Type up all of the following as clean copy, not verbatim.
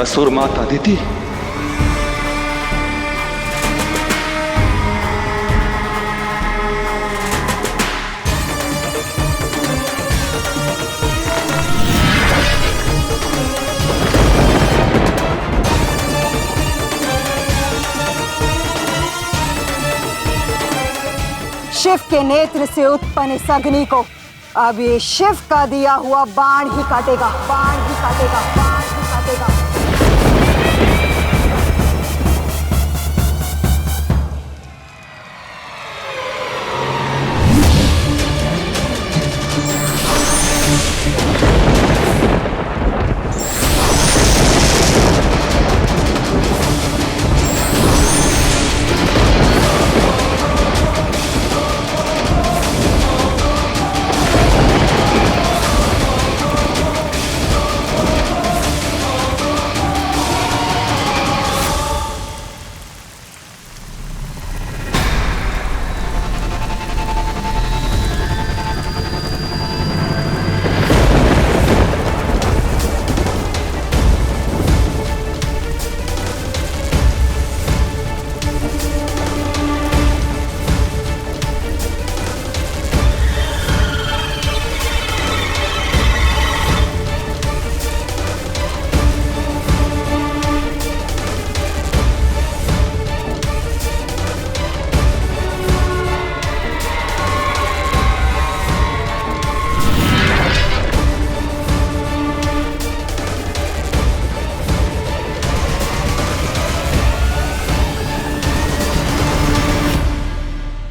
असुर माता दीदी, शिव के नेत्र से उत्पन्न इस अग्नि को अब ये शिव का दिया हुआ बाण ही काटेगा, बाण ही काटेगा, बाण ही काटेगा।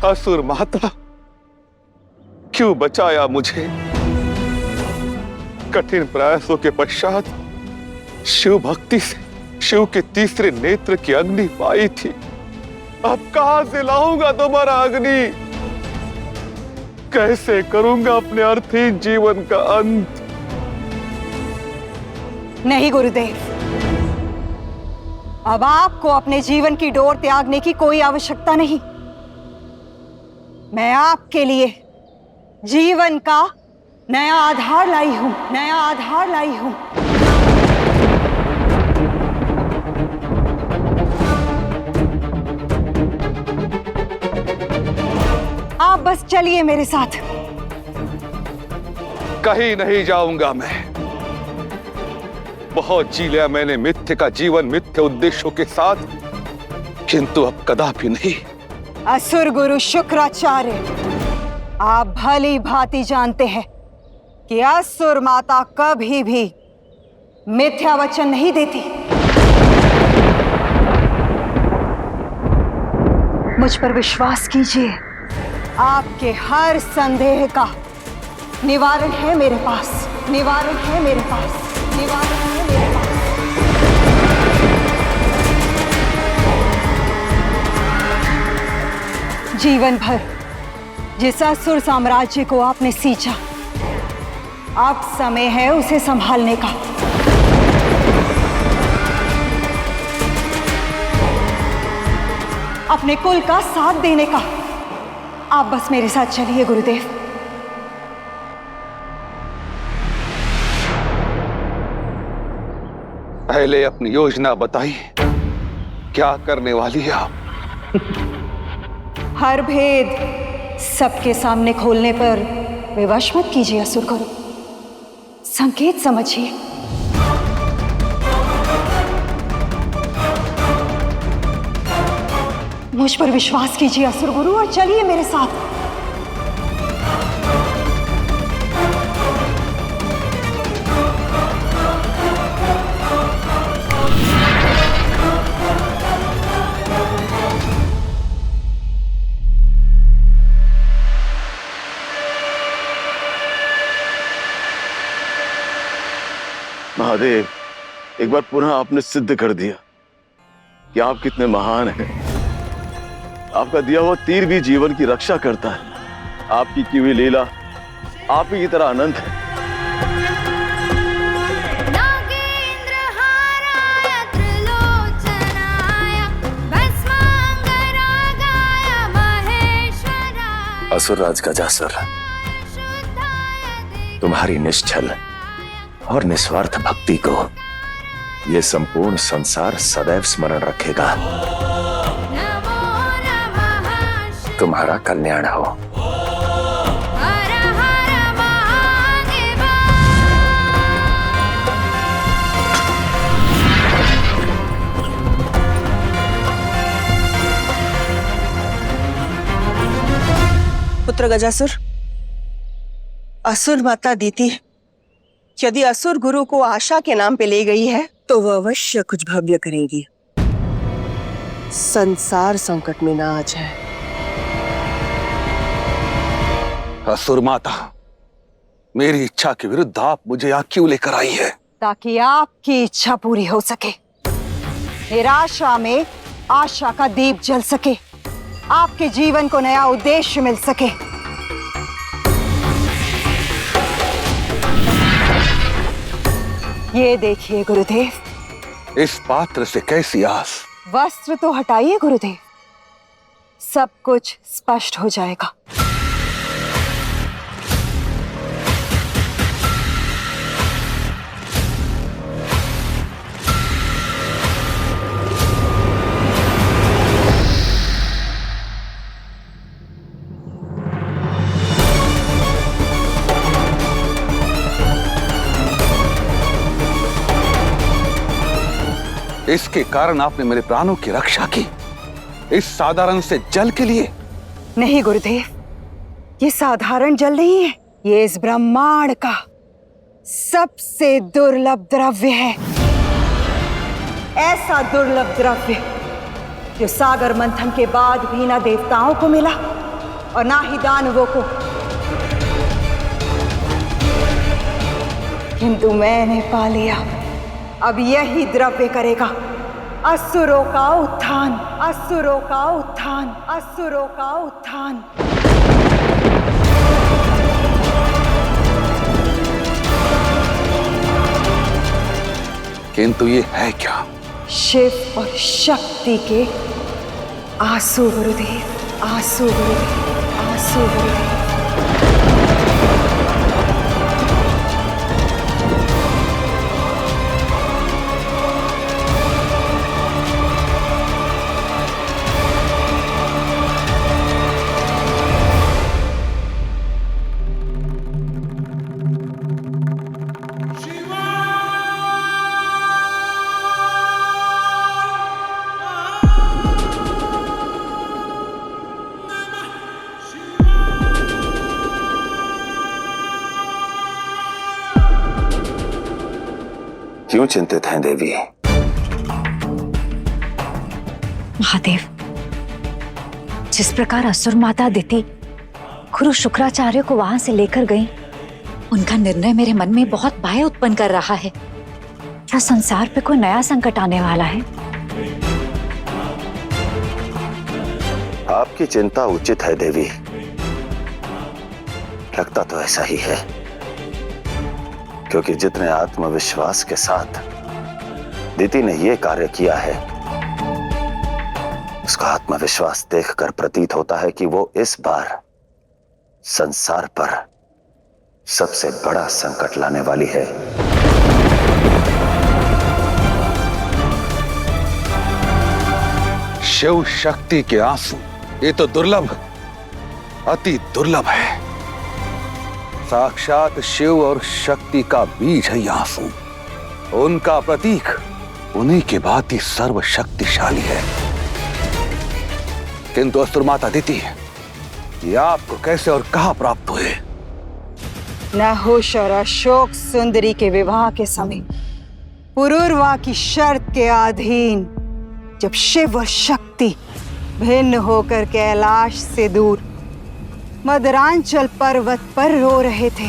असुर माता, क्यों बचाया मुझे? कठिन प्रयासों के पश्चात शिव भक्ति से शिव के तीसरे नेत्र की अग्नि पाई थी। अब कहां से लाऊंगा तुम्हारा अग्नि? कैसे करूंगा अपने अर्थहीन जीवन का अंत? नहीं गुरुदेव, अब आपको अपने जीवन की डोर त्यागने की कोई आवश्यकता नहीं। मैं आपके लिए जीवन का नया आधार लाई हूं, नया आधार लाई हूं। आप बस चलिए मेरे साथ। कहीं नहीं जाऊंगा मैं। बहुत जी लिया मैंने मिथ्य का जीवन, मिथ्य उद्देश्यों के साथ, किंतु अब कदापि नहीं। असुर गुरु शुक्राचार्य, आप भली भांति जानते हैं कि असुर माता कभी भी मिथ्या वचन नहीं देती। मुझ पर विश्वास कीजिए, आपके हर संदेह का निवारण है मेरे पास, निवारण है मेरे पास, निवारण है मेरे पास। जीवन भर जिस असुर साम्राज्य को आपने सींचा, अब समय है उसे संभालने का। अपने कुल का साथ देने का। आप बस मेरे साथ चलिए गुरुदेव। पहले अपनी योजना बताइए, क्या करने वाली है आप? हर भेद सबके सामने खोलने पर विवश मत कीजिए असुर गुरु, संकेत समझिए। मुझ पर विश्वास कीजिए असुर गुरु और चलिए मेरे साथ। महादेव, एक बार पुनः आपने सिद्ध कर दिया कि आप कितने महान हैं। आपका दिया हुआ तीर भी जीवन की रक्षा करता है। आपकी की हुई लीला आप ही की तरह अनंत है। असुरराज गजासुर, तुम्हारी निश्चल और निस्वार्थ भक्ति को ये संपूर्ण संसार सदैव स्मरण रखेगा। तुम्हारा कल्याण हो। पुत्र गजासुर, असुर माता दीति यदि असुर गुरु को आशा के नाम पे ले गई है तो वह अवश्य कुछ भव्य करेगी। संसार संकट में ना आ जाए। असुर माता, मेरी इच्छा के विरुद्ध आप मुझे यहाँ क्यों लेकर आई है? ताकि आपकी इच्छा पूरी हो सके, निराशा में आशा का दीप जल सके, आपके जीवन को नया उद्देश्य मिल सके। ये देखिए गुरुदेव। इस पात्र से कैसी आस? वस्त्र तो हटाइए गुरुदेव, सब कुछ स्पष्ट हो जाएगा। इसके कारण आपने मेरे प्राणों की रक्षा की, इस साधारण से जल के लिए? नहीं गुरुदेव, ये साधारण जल नहीं है, ये इस ब्रह्मांड का सबसे दुर्लभ द्रव्य है। ऐसा दुर्लभ द्रव्य जो सागर मंथन के बाद भी ना देवताओं को मिला और ना ही दानवों को, किंतु मैंने पा लिया। अब यही द्रव्य करेगा असुरों का उत्थान, असुरों का उत्थान, असुरों का उत्थान। किंतु ये है क्या? शिव और शक्ति के आंसू गुरुदेव, आंसू गुरुदेव, आंसू गुरुदेव। क्यों चिंतित हैं देवी? महादेव, जिस प्रकार असुर माता दिति गुरु शुक्राचार्य को वहां से लेकर गई, उनका निर्णय मेरे मन में बहुत भय उत्पन्न कर रहा है। क्या संसार पे कोई नया संकट आने वाला है? आपकी चिंता उचित है देवी, लगता तो ऐसा ही है, क्योंकि जितने आत्मविश्वास के साथ दिति ने यह कार्य किया है, उसका आत्मविश्वास देखकर प्रतीत होता है कि वो इस बार संसार पर सबसे बड़ा संकट लाने वाली है। शिव शक्ति के आंसू, ये तो दुर्लभ, अति दुर्लभ है। साक्षात शिव और शक्ति का बीज है ये आंसू, उनका प्रतीक उन्हीं के भांति सर्वशक्तिशाली है। किंतु असुर माता दिति, ये आपको कैसे और कहां प्राप्त हुए? नहुष और अशोक सुंदरी के विवाह के समय पुरूरवा की शर्त के अधीन जब शिव और शक्ति भिन्न होकर कैलाश से दूर मदरांचल पर्वत पर रो रहे थे,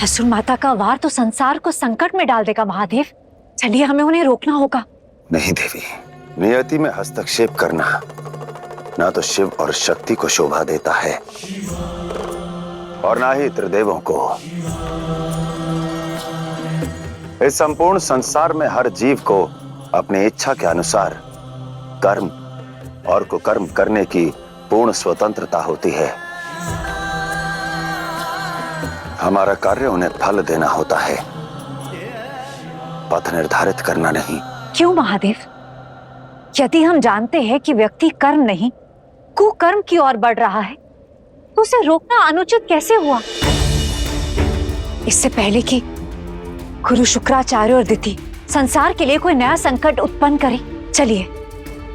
असुर माता का वार तो संसार को संकट में डाल देगा महादेव। चलिए हमें उन्हें रोकना होगा। नहीं देवी, नियति में हस्तक्षेप करना ना तो शिव और शक्ति को शोभा देता है और ना ही त्रिदेवों को। इस संपूर्ण संसार में हर जीव को अपनी इच्छा के अनुसार कर्म और कुकर्म करने की पूर्ण स्वतंत्रता होती है। हमारा कार्य उन्हें फल देना होता है, पथ निर्धारित करना नहीं। क्यों महादेव? यदि हम जानते हैं कि व्यक्ति कर्म नहीं कुकर्म की ओर बढ़ रहा है तो उसे रोकना अनुचित कैसे हुआ? इससे पहले कि गुरु शुक्राचार्य और दिति संसार के लिए कोई नया संकट उत्पन्न करे, चलिए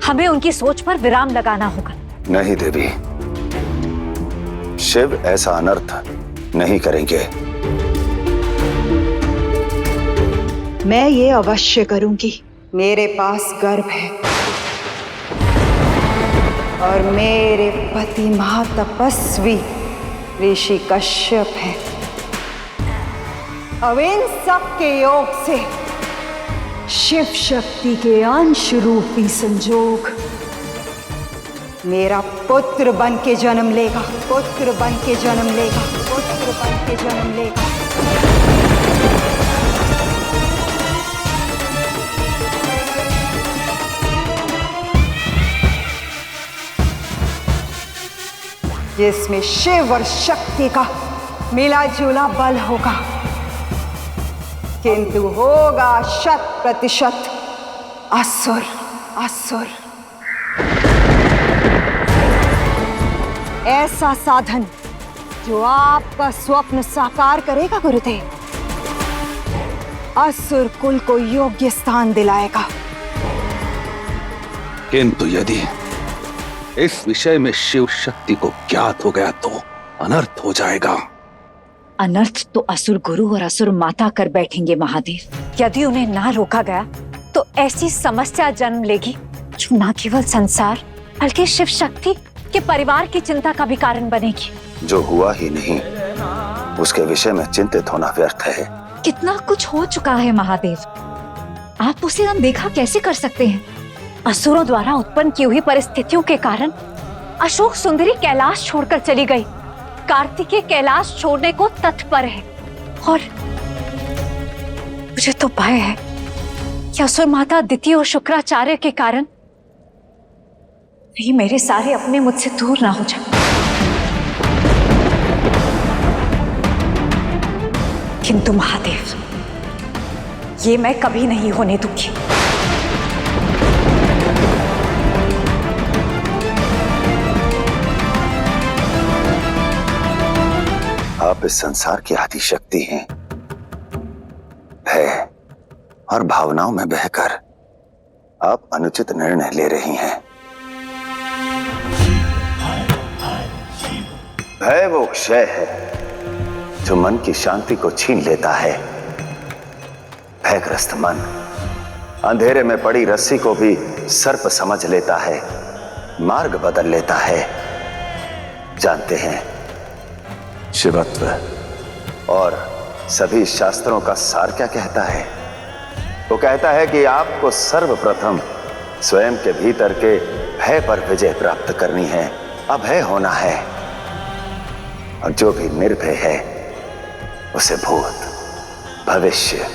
हमें उनकी सोच पर विराम लगाना होगा। नहीं देवी, शिव ऐसा अनर्थ नहीं करेंगे। मैं ये अवश्य करूंगी। मेरे पास गर्भ है और मेरे पति महातपस्वी ऋषि कश्यप है। अब इन सब के योग से शिव शक्ति के अंश रूपी संजोग मेरा पुत्र बन के जन्म लेगा, पुत्र बन के जन्म लेगा, पुत्र बन के जन्म लेगा। जिसमें शिव और शक्ति का मिला जुला बल होगा, किंतु होगा 100% असुर। असुर ऐसा साधन जो आपका स्वप्न साकार करेगा गुरुदेव, असुर कुल को योग्य स्थान दिलाएगा। किंतु यदि इस विषय में शिव शक्ति को ज्ञात हो गया तो अनर्थ हो जाएगा। अनर्थ तो असुर गुरु और असुर माता कर बैठेंगे महादेव। यदि उन्हें ना रोका गया तो ऐसी समस्या जन्म लेगी जो न केवल संसार बल्कि शिव शक्ति के परिवार की चिंता का भी कारण बनेगी। जो हुआ ही नहीं उसके विषय में चिंतित होना व्यर्थ है। कितना कुछ हो चुका है महादेव, आप उसे अनदेखा कैसे कर सकते हैं? असुरों द्वारा उत्पन्न की हुई परिस्थितियों के कारण अशोक सुंदरी कैलाश छोड़कर चली गई। कार्तिकेय कैलाश छोड़ने को तत्पर है और मुझे तो भय है कि असुर माता दिति और शुक्राचार्य के कारण ये मेरे सारे अपने मुझसे दूर ना हो जाए। किंतु महादेव, ये मैं कभी नहीं होने दूंगी। आप इस संसार की आदि शक्ति हैं। भय और भावनाओं में बहकर आप अनुचित निर्णय ले रही हैं। भय वो क्षय है जो मन की शांति को छीन लेता है। भयग्रस्त मन अंधेरे में पड़ी रस्सी को भी सर्प समझ लेता है, मार्ग बदल लेता है। जानते हैं, शिवत्व और सभी शास्त्रों का सार क्या कहता है? वो कहता है कि आपको सर्वप्रथम स्वयं के भीतर के भय पर विजय प्राप्त करनी है, अभय होना है। और जो भी निर्भय है उसे भूत, भविष्य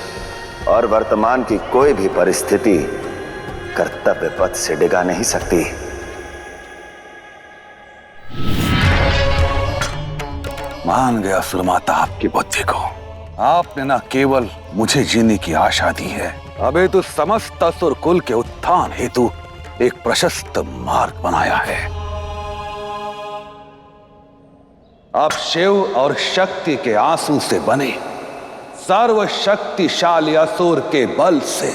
और वर्तमान की कोई भी परिस्थिति कर्तव्य पथ से डिगा नहीं सकती। मान गया असुर माता आपकी बुद्धि को। आपने न केवल मुझे जीने की आशा दी है, अबे तो समस्त असुर कुल के उत्थान हेतु एक प्रशस्त मार्ग बनाया है। अब शिव और शक्ति के आंसू से बने सर्वशक्तिशाली असुर के बल से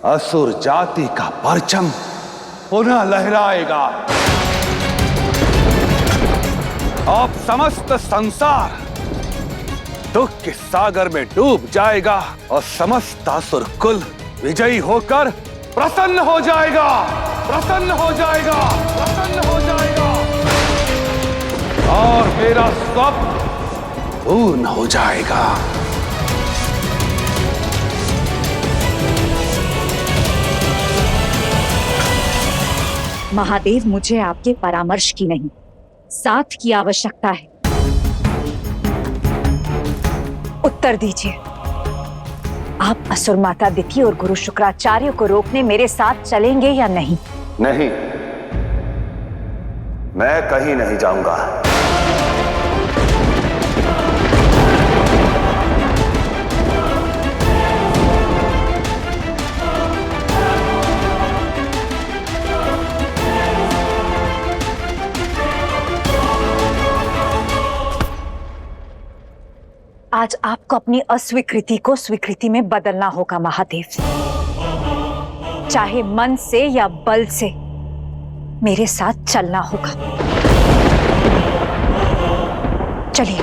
असुर जाति का परचम पुनः लहराएगा। अब समस्त संसार दुख के सागर में डूब जाएगा और समस्त असुर कुल विजयी होकर प्रसन्न हो जाएगा, प्रसन्न हो जाएगा, प्रसन्न हो जाएगा। और मेरा स्वप्न पूर्ण हो जाएगा। महादेव, मुझे आपके परामर्श की नहीं, साथ की आवश्यकता है। उत्तर दीजिए, आप असुर माता दिति और गुरु शुक्राचार्य को रोकने मेरे साथ चलेंगे या नहीं? नहीं, मैं कहीं नहीं जाऊंगा। आज आपको अपनी अस्वीकृति को स्वीकृति में बदलना होगा महादेव। चाहे मन से या बल से मेरे साथ चलना होगा। चलिए।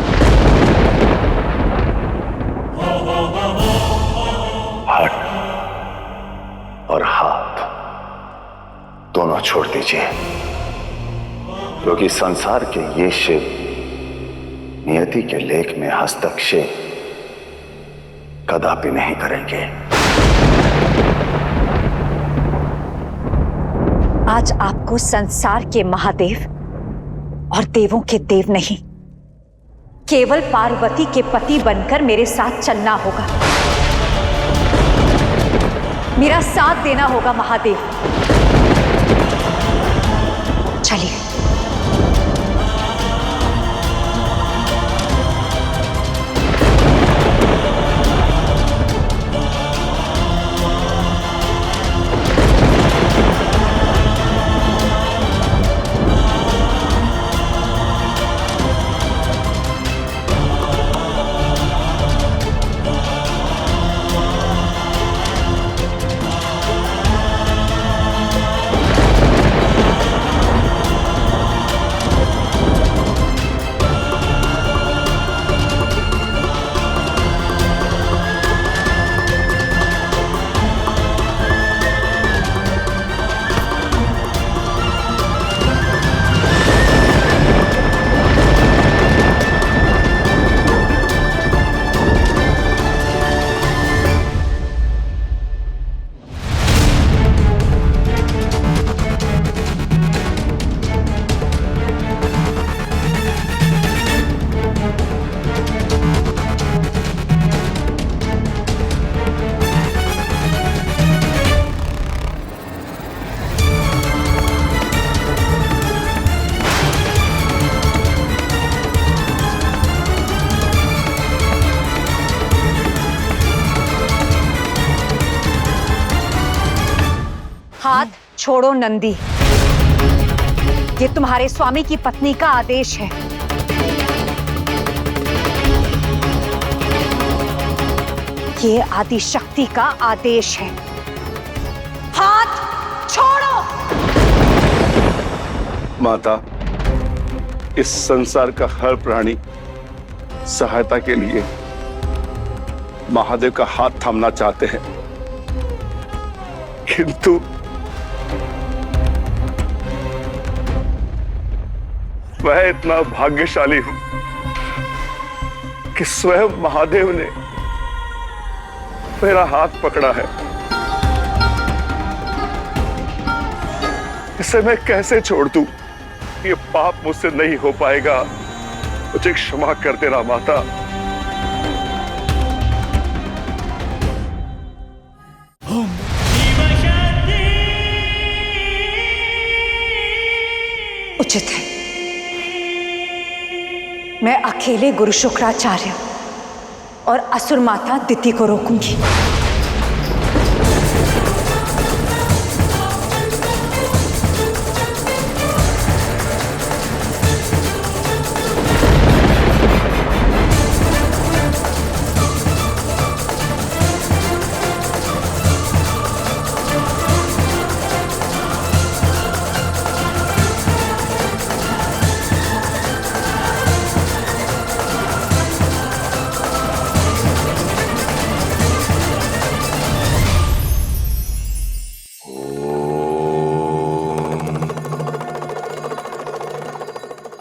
हाथ और हाथ दोनों छोड़ दीजिए, क्योंकि संसार के ये शिव नियति के लेख में हस्तक्षेप कदापि नहीं करेंगे। आज आपको संसार के महादेव और देवों के देव नहीं, केवल पार्वती के पति बनकर मेरे साथ चलना होगा। मेरा साथ देना होगा महादेव। चलिए। हाथ छोड़ो नंदी, ये तुम्हारे स्वामी की पत्नी का आदेश है। ये आदि शक्ति का आदेश है। हाथ छोड़ो। माता, इस संसार का हर प्राणी सहायता के लिए महादेव का हाथ थामना चाहते हैं, किंतु मैं इतना भाग्यशाली हूं कि स्वयं महादेव ने मेरा हाथ पकड़ा है। इसे मैं कैसे छोड़ दूं? ये पाप मुझसे नहीं हो पाएगा। मुझे क्षमा कर देना माता। उचित है, मैं अकेले गुरु शुक्राचार्य और असुर माता दिति को रोकूंगी।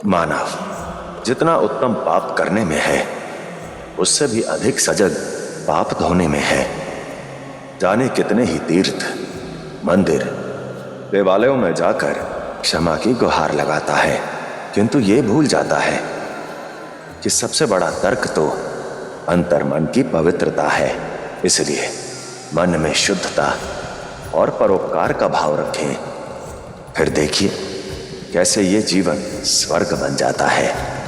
मानव जितना उत्तम पाप करने में है, उससे भी अधिक सजग पाप धोने में है। जाने कितने ही तीर्थ, मंदिर, देवालयों में जाकर क्षमा की गुहार लगाता है, किंतु ये भूल जाता है कि सबसे बड़ा तर्क तो अंतर्मन की पवित्रता है। इसलिए मन में शुद्धता और परोपकार का भाव रखें, फिर देखिए कैसे ये जीवन स्वर्ग बन जाता है।